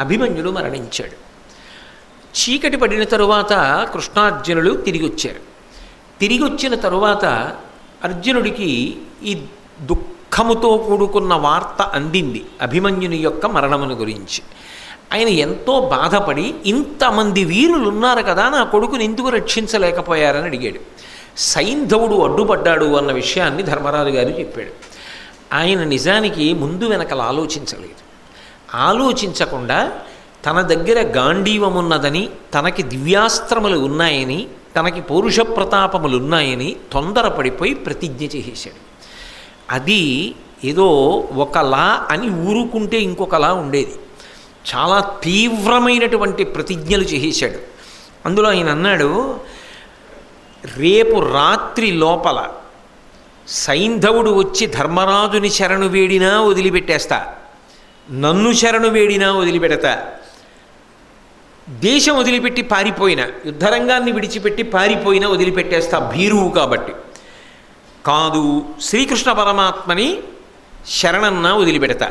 అభిమన్యుడు మరణించాడు. చీకటి పడిన తరువాత కృష్ణార్జునులు తిరిగి వచ్చారు. తిరిగి వచ్చిన తరువాత అర్జునుడికి ఈ దుఃఖముతో కూడుకున్న వార్త అందింది అభిమన్యుని యొక్క మరణమును గురించి. ఆయన ఎంతో బాధపడి, ఇంతమంది వీరులు ఉన్నారు కదా, నా కొడుకుని ఎందుకు రక్షించలేకపోయారని అడిగాడు. సైంధవుడు అడ్డుపడ్డాడు అన్న విషయాన్ని ధర్మరాజు గారు చెప్పాడు. ఆయన నిజానికి ముందు వెనకల ఆలోచించలేదు. ఆలోచించకుండా తన దగ్గర గాంధీవమున్నదని, తనకి దివ్యాస్త్రములు ఉన్నాయని, తనకి పౌరుష ప్రతాపములు ఉన్నాయని తొందరపడిపోయి ప్రతిజ్ఞ చేసేశాడు. అది ఏదో ఒకలా అని ఊరుకుంటే ఇంకొకలా ఉండేది. చాలా తీవ్రమైనటువంటి ప్రతిజ్ఞలు చేసేశాడు. అందులో ఆయన అన్నాడు, రేపు రాత్రి లోపల సైంధవుడు వచ్చి ధర్మరాజుని శరణు వేడినా వదిలిపెట్టేస్తా, నన్ను శరణు వేడినా వదిలిపెడతా, దేశం వదిలిపెట్టి పారిపోయినా, యుద్ధరంగాన్ని విడిచిపెట్టి పారిపోయినా వదిలిపెట్టేస్తా, భీరువు కాబట్టి. కాదు, శ్రీకృష్ణ పరమాత్మని శరణన్నా వదిలిపెడతా.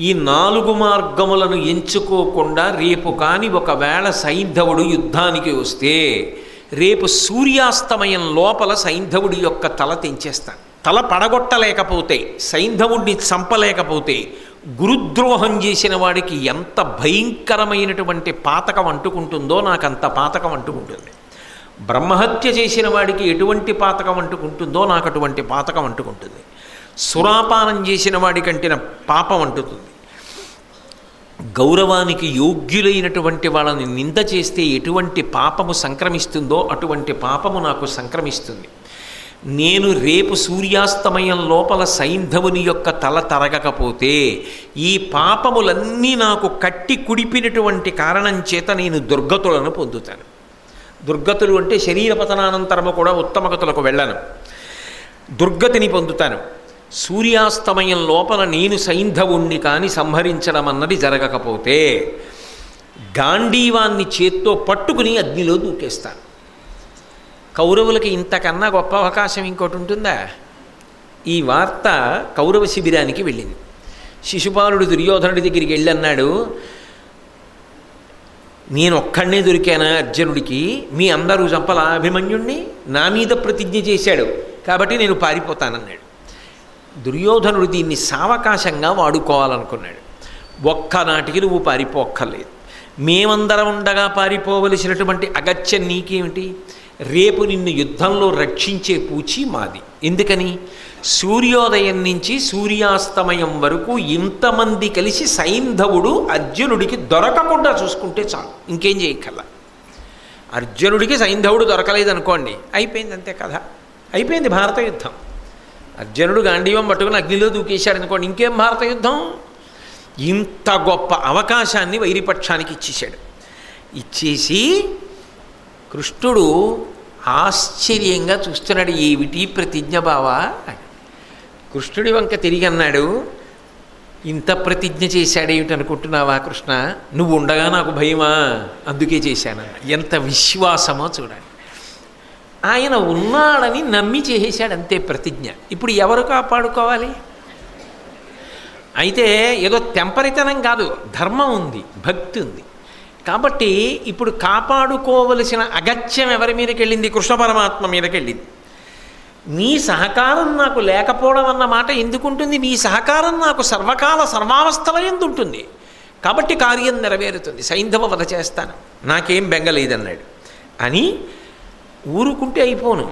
ఈ 4 మార్గములను ఎంచుకోకుండా రేపు కాని ఒకవేళ సైంధవుడు యుద్ధానికి వస్తే రేపు సూర్యాస్తమయం లోపల సైంధవుడి యొక్క తల తెంచేస్తాను. తల పడగొట్టలేకపోతే, సైంధవుడిని చంపలేకపోతే, గురుద్రోహం చేసిన వాడికి ఎంత భయంకరమైనటువంటి పాతకం అంటుకుంటుందో నాకంత పాతకం అంటుకుంటుంది. బ్రహ్మహత్య చేసిన వాడికి ఎటువంటి పాతకం అంటుకుంటుందో నాకు అటువంటి పాతకం అంటుకుంటుంది. సురాపానం చేసిన వాడికంటిన పాపం అంటుతుంది. గౌరవానికి యోగ్యులైనటువంటి వాళ్ళని నింద చేస్తే ఎటువంటి పాపము సంక్రమిస్తుందో అటువంటి పాపము నాకు సంక్రమిస్తుంది. నేను రేపు సూర్యాస్తమయం లోపల సైంధవుని యొక్క తల తరగకపోతే ఈ పాపములన్నీ నాకు కట్టి కుడిపినటువంటి కారణం చేత నేను దుర్గతులను పొందుతాను. దుర్గతులు అంటే శరీర పతనానంతరము కూడా ఉత్తమగతులకు వెళ్ళను, దుర్గతిని పొందుతాను. సూర్యాస్తమయం లోపల నేను సైంధవుణ్ణి కానీ సంహరించడం అన్నది జరగకపోతే గాంధీవాన్ని చేత్తో పట్టుకుని అగ్నిలో దూకేస్తాను. కౌరవులకి ఇంతకన్నా గొప్ప అవకాశం ఇంకోటి ఉంటుందా? ఈ వార్త కౌరవ శిబిరానికి వెళ్ళింది. శిశుపాలుడు దుర్యోధనుడి దగ్గరికి వెళ్ళి అన్నాడు, నేను ఒక్కడనే దొరికానా అర్జునుడికి? మీ అందరూ చంపలా అభిమన్యుణ్ణి? నా మీద ప్రతిజ్ఞ చేశాడు కాబట్టి నేను పారిపోతానన్నాడు. దుర్యోధనుడు దీన్ని సావకాశంగా వాడుకోవాలనుకున్నాడు. ఒక్కనాటికి నువ్వు పారిపోక్కర్లేదు, మేమందరం ఉండగా పారిపోవలసినటువంటి అగత్యం నీకేమిటి? రేపు నిన్ను యుద్ధంలో రక్షించే పూచి మాది. ఎందుకని? సూర్యోదయం నుంచి సూర్యాస్తమయం వరకు ఇంతమంది కలిసి సైంధవుడు అర్జునుడికి దొరకకుండా చూసుకుంటే చాలు, ఇంకేం చేయక్కర్లా. అర్జునుడికి సైంధవుడు దొరకలేదనుకోండి, అయిపోయింది, అంతే కథ అయిపోయింది. భారత యుద్ధం. అర్జునుడు గాంధీవం పట్టుకుని అగ్నిలో దూకేశాడు అనుకోండి, ఇంకేం భారత యుద్ధం? ఇంత గొప్ప అవకాశాన్ని వైరిపక్షానికి ఇచ్చేశాడు. ఇచ్చేసి కృష్ణుడు ఆశ్చర్యంగా చూస్తున్నాడు, ఏమిటి ప్రతిజ్ఞ బావా అని. కృష్ణుడి వంక తిరిగి అన్నాడు, ఇంత ప్రతిజ్ఞ చేశాడేమిటి అనుకుంటున్నావా కృష్ణ? నువ్వు ఉండగా నాకు భయమా, అందుకే చేశానన్న. ఎంత విశ్వాసమో చూడండి. ఆయన ఉన్నాడని నమ్మి చేసేశాడు, అంతే ప్రతిజ్ఞ. ఇప్పుడు ఎవరు కాపాడుకోవాలి? అయితే ఏదో తెంపరితనం కాదు, ధర్మం ఉంది, భక్తి ఉంది. కాబట్టి ఇప్పుడు కాపాడుకోవలసిన అగత్యం ఎవరి మీదకి వెళ్ళింది? కృష్ణ పరమాత్మ మీదకి వెళ్ళింది. నీ సహకారం నాకు లేకపోవడం అన్న మాట ఎందుకుంటుంది? నీ సహకారం నాకు సర్వకాల సర్వావస్థల ఎందు ఉంటుంది కాబట్టి కార్యం నెరవేరుతుంది. సైంధవ వధ చేస్తాను, నాకేం బెంగలేదన్నాడు. అని ఊరుకుంటే అయిపోను,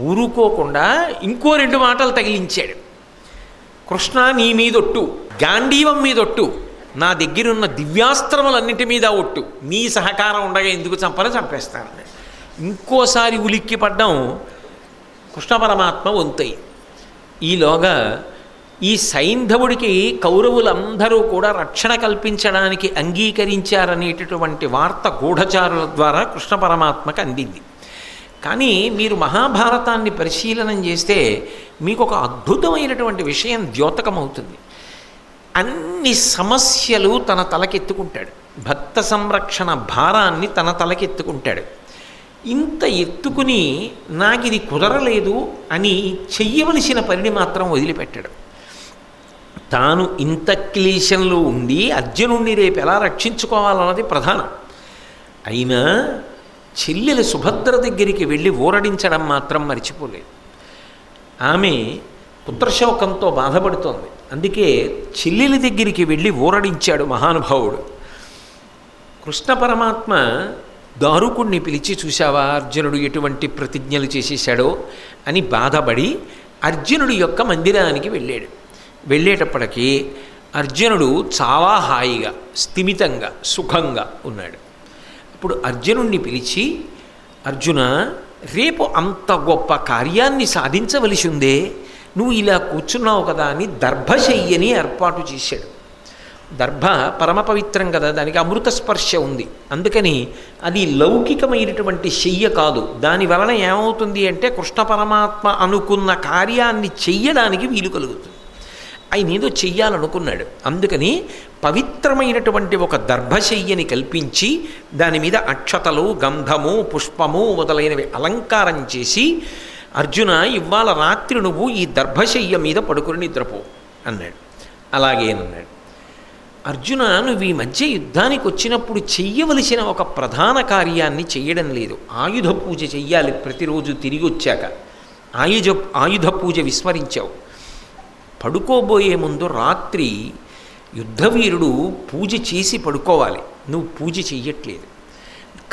ఊరుకోకుండా ఇంకో 2 మాటలు తగిలించాడు. కృష్ణ, నీ మీదొట్టు, గాంధీవం మీదొట్టు, నా దగ్గరున్న దివ్యాస్త్రములన్నింటి మీద ఒట్టు, నీ సహకారం ఉండగా ఎందుకు చంపేస్తానన్నాడు. ఇంకోసారి ఉలిక్కి పడ్డం కృష్ణ పరమాత్మ వంతయి. ఈలోగా ఈ సైంధవుడికి కౌరవులందరూ కూడా రక్షణ కల్పించడానికి అంగీకరించారనేటటువంటి వార్త గూఢచారుల ద్వారా కృష్ణ పరమాత్మకు అందింది. కానీ మీరు మహాభారతాన్ని పరిశీలనం చేస్తే మీకు ఒక అద్భుతమైనటువంటి విషయం ద్యోతకమవుతుంది. అన్ని సమస్యలు తన తలకెత్తుకుంటాడు, భక్త సంరక్షణ భారాన్ని తన తలకెత్తుకుంటాడు. ఇంత ఎత్తుకుని నాకు ఇది కుదరలేదు అని చెయ్యవలసిన పనిని మాత్రం వదిలిపెట్టాడు. తాను ఇంత క్లేశంలో ఉండి అర్జునుడిని రేపు ఎలా రక్షించుకోవాలన్నది ప్రధానం. అయినా చెల్లెలు సుభద్ర దగ్గరికి వెళ్ళి ఊరడించడం మాత్రం మర్చిపోలేదు. ఆమె పుత్రశోకంతో బాధపడుతోంది. అందుకే చెల్లెలి దగ్గరికి వెళ్ళి ఊరడించాడు మహానుభావుడు. కృష్ణ పరమాత్మ దారుకుణ్ణి పిలిచి, చూశావా అర్జునుడు ఎటువంటి ప్రతిజ్ఞలు చేసేశాడో అని బాధపడి అర్జునుడి యొక్క మందిరానికి వెళ్ళాడు. వెళ్ళేటప్పటికీ అర్జునుడు చాలా హాయిగా, స్థిమితంగా, సుఖంగా ఉన్నాడు. అప్పుడు అర్జునుడిని పిలిచి, అర్జున, రేపు అంత గొప్ప కార్యాన్ని సాధించవలసి ఉందే, నువ్వు ఇలా కూర్చున్నావు కదా అని దర్భశయ్యని ఏర్పాటు చేశాడు. దర్భ పరమ పవిత్రం కదా, దానికి అమృత స్పర్శ ఉంది. అందుకని అది లౌకికమైనటువంటి శయ్య కాదు. దాని వలన ఏమవుతుంది అంటే కృష్ణ పరమాత్మ అనుకున్న కార్యాన్ని చెయ్యడానికి వీలు కలుగుతుంది. ఆయన ఏదో చెయ్యాలనుకున్నాడు. అందుకని పవిత్రమైనటువంటి ఒక దర్భశయ్యని కల్పించి దాని మీద అక్షతలు, గంధము, పుష్పము మొదలైనవి అలంకారం చేసి, అర్జున, ఇవాళ రాత్రి నువ్వు ఈ దర్భశయ్య మీద పడుకుని నిద్రపో అన్నాడు. అలాగేనన్నాడు. అర్జున, నువ్వు ఈ మధ్య యుద్ధానికి వచ్చినప్పుడు చెయ్యవలసిన ఒక ప్రధాన కార్యాన్ని చెయ్యడం లేదు. ఆయుధ పూజ చెయ్యాలి ప్రతిరోజు తిరిగి వచ్చాక. ఆయుధ పూజ విస్మరించావు. పడుకోబోయే ముందు రాత్రి యుద్ధవీరుడు పూజ చేసి పడుకోవాలి. నువ్వు పూజ చెయ్యట్లేదు.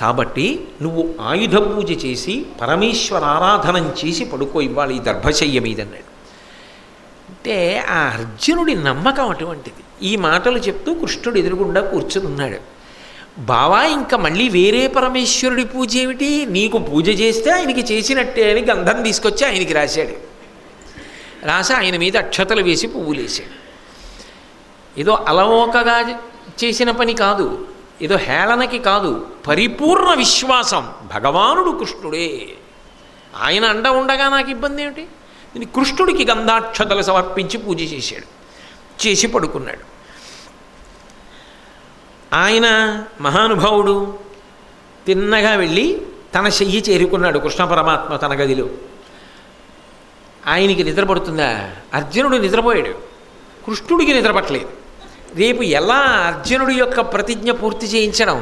కాబట్టి నువ్వు ఆయుధ పూజ చేసి పరమేశ్వర ఆరాధనం చేసి పడుకో ఇవ్వాలి ఈ దర్భశయ్య మీద అన్నాడు. అంటే ఆ అర్జునుడి నమ్మకం అటువంటిది. ఈ మాటలు చెప్తూ కృష్ణుడు ఎదురుగుండా కూర్చుని ఉన్నాడు. బావా, ఇంకా మళ్ళీ వేరే పరమేశ్వరుడి పూజ ఏమిటి? నీకు పూజ చేస్తే ఆయనకి చేసినట్టే అని గంధం తీసుకొచ్చి ఆయనకి రాశాడు. రాసి ఆయన మీద అక్షతలు వేసి పువ్వులు వేసాడు. ఏదో అలవోకగా చేసిన పని కాదు, ఏదో హేళనకి కాదు, పరిపూర్ణ విశ్వాసం. భగవానుడు కృష్ణుడే, ఆయన అండ ఉండగా నాకు ఇబ్బంది ఏమిటి? దీన్ని కృష్ణుడికి గంధాక్షతలు సమర్పించి పూజ చేశాడు. చేసి పడుకున్నాడు. ఆయన మహానుభావుడు తిన్నగా వెళ్ళి తన శయ్యి చేరుకున్నాడు. కృష్ణ పరమాత్మ తన గదిలో. ఆయనకి నిద్రపడుతుందా? అర్జునుడు నిద్రపోయాడు, కృష్ణుడికి నిద్రపట్టలేదు. రేపు ఎలా అర్జునుడి యొక్క ప్రతిజ్ఞ పూర్తి చేయించడం?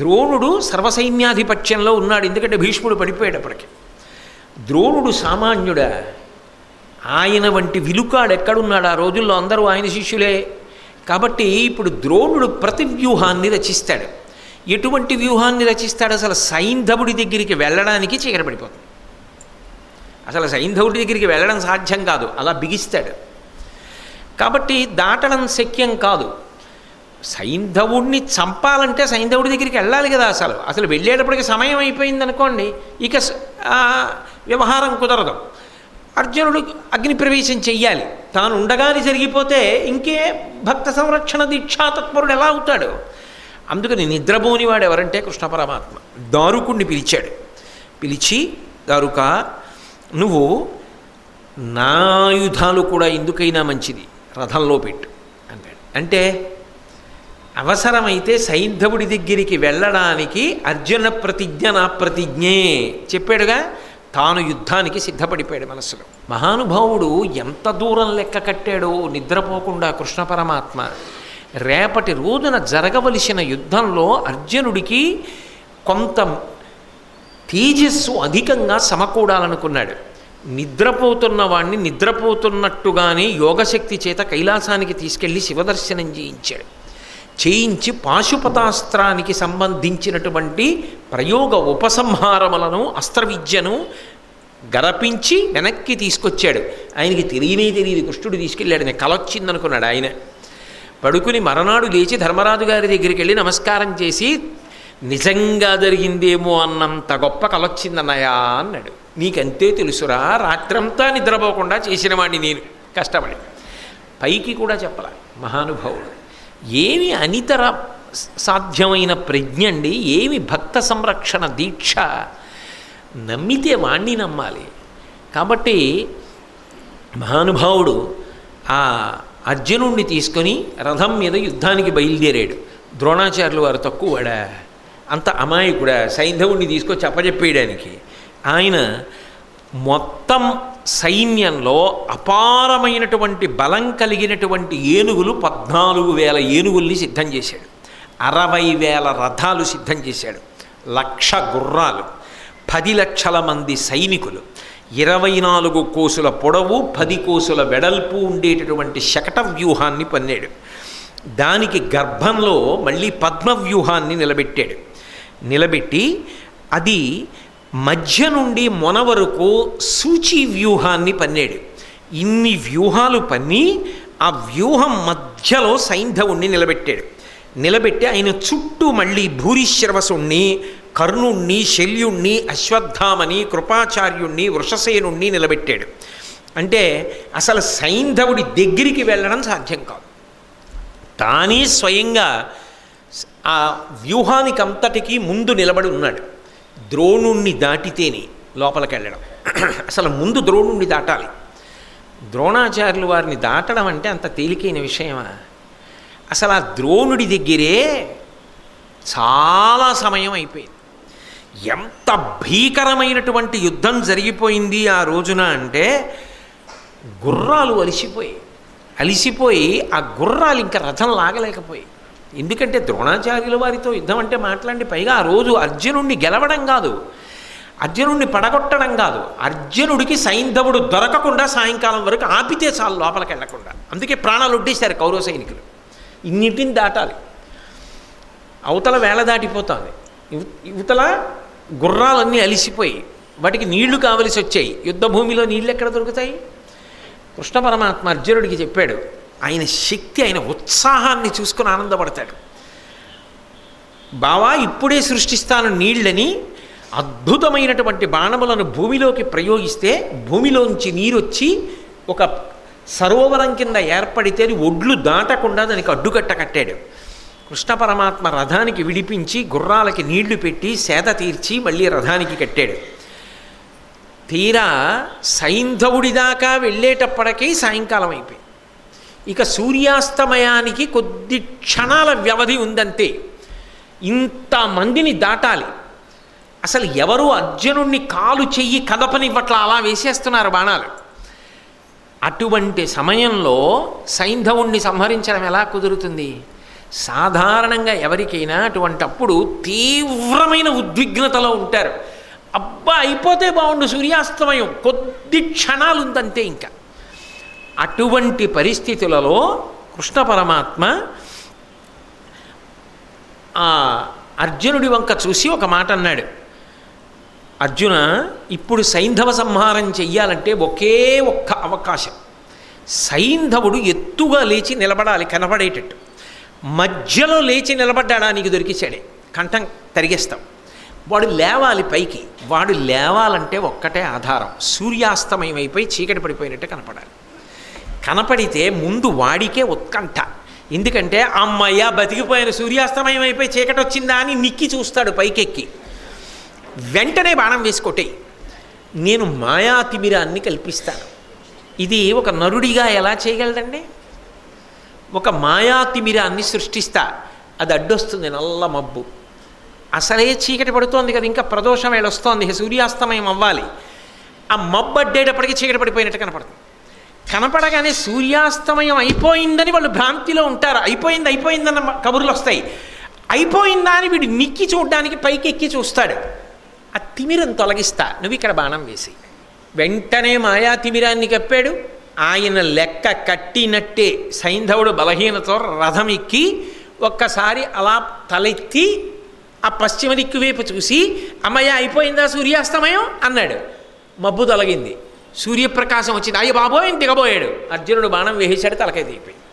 ద్రోణుడు సర్వసైన్యాధిపత్యంలో ఉన్నాడు, ఎందుకంటే భీష్ముడు పడిపోయేటప్పటికి. ద్రోణుడు సామాన్యుడా? ఆయన వంటి విలుకాడు ఎక్కడున్నాడు? ఆ రోజుల్లో అందరూ ఆయన శిష్యులే. కాబట్టి ఇప్పుడు ద్రోణుడు ప్రతి వ్యూహాన్ని రచిస్తాడు. ఎటువంటి వ్యూహాన్ని రచిస్తాడు? అసలు సైంధవుడి దగ్గరికి వెళ్ళడానికి చీకటి పడిపోతుంది. అసలు సైంధవుడి దగ్గరికి వెళ్ళడం సాధ్యం కాదు, అలా బిగిస్తాడు. కాబట్టి దాటడం శక్యం కాదు. సైంధవుడిని చంపాలంటే సైంధవుడి దగ్గరికి వెళ్ళాలి కదా. అసలు వెళ్ళేటప్పటికి సమయం అయిపోయింది అనుకోండి, ఇక వ్యవహారం కుదరదు. అర్జునుడు అగ్నిప్రవేశం చెయ్యాలి. తాను ఉండగానే జరిగిపోతే ఇంకే భక్త సంరక్షణ దీక్షాతత్పరుడు ఎలా అవుతాడు? అందుకని నిద్రపోనివాడు ఎవరంటే కృష్ణ పరమాత్మ. దారుకుణ్ణి పిలిచాడు. పిలిచి, దారుక, నువ్వు నా ఆయుధాలు కూడా ఎందుకైనా మంచిది రథంలో పెట్టు అన్నాడు. అంటే అవసరమైతే సైంధవుడి దగ్గరికి వెళ్ళడానికి అర్జున ప్రతిజ్ఞ నా ప్రతిజ్ఞే చెప్పాడుగా. తాను యుద్ధానికి సిద్ధపడిపోయాడు మనస్సులో. మహానుభావుడు ఎంత దూరం లెక్క కట్టాడో నిద్రపోకుండా కృష్ణ పరమాత్మ. రేపటి రోజున జరగవలసిన యుద్ధంలో అర్జునుడికి కొంత తేజస్సు అధికంగా సమకూడాలనుకున్నాడు. నిద్రపోతున్న వాణ్ణి నిద్రపోతున్నట్టుగానే యోగశక్తి చేత కైలాసానికి తీసుకెళ్ళి శివదర్శనం చేయించాడు. చేయించి పాశుపతాస్త్రానికి సంబంధించినటువంటి ప్రయోగ ఉపసంహారములను, అస్త్రవిద్యను గరపించి వెనక్కి తీసుకొచ్చాడు. ఆయనకి తెలియదు, కృష్ణుడు తీసుకెళ్ళాడు. నేను కలొచ్చిందనుకున్నాడు. ఆయన పడుకుని మరనాడు లేచి ధర్మరాజు గారి దగ్గరికి వెళ్ళి నమస్కారం చేసి, నిజంగా జరిగిందేమో అన్నంత గొప్ప కలొచ్చిందన్నయా అన్నాడు. నీకంతే తెలుసురా, రాత్రంతా నిద్రపోకుండా చేసిన వాడిని నేను కష్టపడి. పైకి కూడా చెప్పలా మహానుభావుడు. ఏమి అనితర సాధ్యమైన ప్రజ్ఞ అండి, ఏమి భక్త సంరక్షణ దీక్ష. నమ్మితే వాణ్ణి నమ్మాలి. కాబట్టి మహానుభావుడు ఆ అర్జునుడిని తీసుకొని రథం మీద యుద్ధానికి బయలుదేరాడు. ద్రోణాచార్యులు వారు తక్కువడా, అంత అమాయకుడా సైంధవుడిని తీసుకొచ్చి అప్పచెప్పేయడానికి? ఆయన మొత్తం సైన్యంలో అపారమైనటువంటి బలం కలిగినటువంటి ఏనుగులు 14,000 ఏనుగుల్ని సిద్ధం చేశాడు. 60,000 రథాలు సిద్ధం చేశాడు. 1,00,000 గుర్రాలు, 10 లక్షల మంది సైనికులు, 24 కోసుల పొడవు 10 కోసుల వెడల్పు ఉండేటటువంటి శకట వ్యూహాన్ని పన్నాడు. దానికి గర్భంలో మళ్ళీ పద్మ వ్యూహాన్ని నిలబెట్టి అది మధ్య నుండి మొన వరకు సూచి వ్యూహాన్ని పన్నాడు. ఇన్ని వ్యూహాలు పన్ని ఆ వ్యూహం మధ్యలో సైంధవుణ్ణి నిలబెట్టి ఆయన చుట్టూ మళ్ళీ భూరిశ్రవసుణ్ణి, కర్ణుణ్ణి, శల్యుణ్ణి, అశ్వత్థామని, కృపాచార్యుణ్ణి, వృషసేనుణ్ణి నిలబెట్టాడు. అంటే అసలు సైంధవుడి దగ్గరికి వెళ్ళడం సాధ్యం కాదు. తానే స్వయంగా ఆ వ్యూహానికి అంతటికీ ముందు నిలబడి ఉన్నాడు. ద్రోణుణ్ణి దాటితేనే లోపలికి వెళ్ళడం. అసలు ముందు ద్రోణుణ్ణి దాటాలి. ద్రోణాచార్యుల వారిని దాటడం అంటే అంత తేలికైన విషయమా? అసలు ఆ ద్రోణుడి దగ్గరే చాలా సమయం అయిపోయింది. ఎంత భీకరమైనటువంటి యుద్ధం జరిగిపోయింది ఆ రోజున అంటే గుర్రాలు అలిసిపోయి ఆ గుర్రాలు ఇంకా రథం లాగలేకపోయి. ఎందుకంటే ద్రోణాచార్యుల వారితో యుద్ధం అంటే మాట్లాడి, పైగా ఆ రోజు అర్జునుడిని గెలవడం కాదు, అర్జునుడిని పడగొట్టడం కాదు, అర్జునుడికి సైంధవుడు దొరకకుండా సాయంకాలం వరకు ఆపితే చాలు లోపలికి వెళ్లకుండా. అందుకే ప్రాణాలు ఒడ్డేశారు కౌరవ సైనికులు. ఇన్నింటిని దాటాలి. అవతల వేళ దాటిపోతుంది, యువతల గుర్రాలన్నీ అలిసిపోయి వాటికి నీళ్లు కావలసి వచ్చాయి. యుద్ధభూమిలో నీళ్ళు ఎక్కడ దొరుకుతాయి? కృష్ణ పరమాత్మ అర్జునుడికి చెప్పాడు. ఆయన శక్తి, ఆయన ఉత్సాహాన్ని చూసుకుని ఆనందపడతాడు. బావా ఇప్పుడే సృష్టిస్తాను నీళ్ళని అద్భుతమైనటువంటి బాణములను భూమిలోకి ప్రయోగిస్తే భూమిలోంచి నీరొచ్చి ఒక సరోవరం కింద ఏర్పడితే అది ఒడ్లు దాటకుండా దానికి అడ్డుకట్ట కట్టాడు. కృష్ణ పరమాత్మ రథానికి విడిపించి గుర్రాలకి నీళ్లు పెట్టి సేద తీర్చి మళ్ళీ రథానికి కట్టాడు. తీరా సైంధవుడి దాకా వెళ్ళేటప్పటికీ సాయంకాలం అయిపోయింది. ఇక సూర్యాస్తమయానికి కొద్ది క్షణాల వ్యవధి ఉందంతే. ఇంతమందిని దాటాలి. అసలు ఎవరు అర్జునుడిని కాలు చెయ్యి కదపనివ్వట్ల, అలా వేసేస్తున్నారు బాణాలు. అటువంటి సమయంలో సైంధవుణ్ణి సంహరించడం ఎలా కుదురుతుంది? సాధారణంగా ఎవరికైనా అటువంటప్పుడు తీవ్రమైన ఉద్విగ్నతలో ఉంటారు. అబ్బా అయిపోతే బాగుండు సూర్యాస్తమయం, కొద్ది క్షణాలు ఉందంతే. ఇంకా అటువంటి పరిస్థితులలో కృష్ణ పరమాత్మ ఆ అర్జునుడి వంక చూసి ఒక మాట అన్నాడు. అర్జున, ఇప్పుడు సైంధవ సంహారం చెయ్యాలంటే ఒకే ఒక్క అవకాశం. సైంధవుడు ఎత్తుగా లేచి నిలబడాలి, కనబడేటట్టు. మధ్యలో లేచి నిలబడ్డా నీకు దొరికించాడే, కంఠం తరిగేస్తాం. వాడు లేవాలి పైకి. వాడు లేవాలంటే ఒక్కటే ఆధారం, సూర్యాస్తమయం అయిపోయి చీకటి పడిపోయినట్టు కనపడాలి. కనపడితే ముందు వాడికే ఉత్కంఠ. ఎందుకంటే అమ్మయ్య బతికిపోయిన, సూర్యాస్తమయం అయిపోయి చీకటి వచ్చిందా అని నిక్కి చూస్తాడు పైకెక్కి. వెంటనే బాణం వేసుకోటేయి, నేను మాయాతిమిరాన్ని కల్పిస్తాను. ఇది ఒక నరుడిగా ఎలా చేయగలదండి? ఒక మాయాతిమిరాన్ని సృష్టిస్తా, అది అడ్డొస్తుంది, నల్ల మబ్బు. అసలే చీకటి పడుతోంది కదా, ఇంకా ప్రదోషం వేళ వస్తోంది, సూర్యాస్తమయం అవ్వాలి. ఆ మబ్బు అడ్డేటప్పటికీ చీకటి పడిపోయినట్టు కనపడుతుంది. కనపడగానే సూర్యాస్తమయం అయిపోయిందని వాళ్ళు భ్రాంతిలో ఉంటారు. అయిపోయిందన్న కబుర్లు వస్తాయి. అయిపోయిందా అని వీడు నిక్కి చూడడానికి పైకి ఎక్కి చూస్తాడు. ఆ తిమిరం తొలగిస్తా, నువ్వు ఇక్కడ బాణం వేసి. వెంటనే మాయా తిమిరాన్ని కప్పాడు. ఆయన లెక్క కట్టినట్టే సైంధవుడు బలహీనతో రథం ఎక్కి ఒక్కసారి అలా తలెత్తి ఆ పశ్చిమ దిక్కు వైపు చూసి, అమ్మయ్య అయిపోయిందా సూర్యాస్తమయం అన్నాడు. మబ్బు తొలగింది, సూర్యప్రకాశం వచ్చింది. అయ్య బాబోయ్ దిగబోయాడు. అర్జునుడు బాణం వేసేశాడు, తలకై దిగిపోయింది.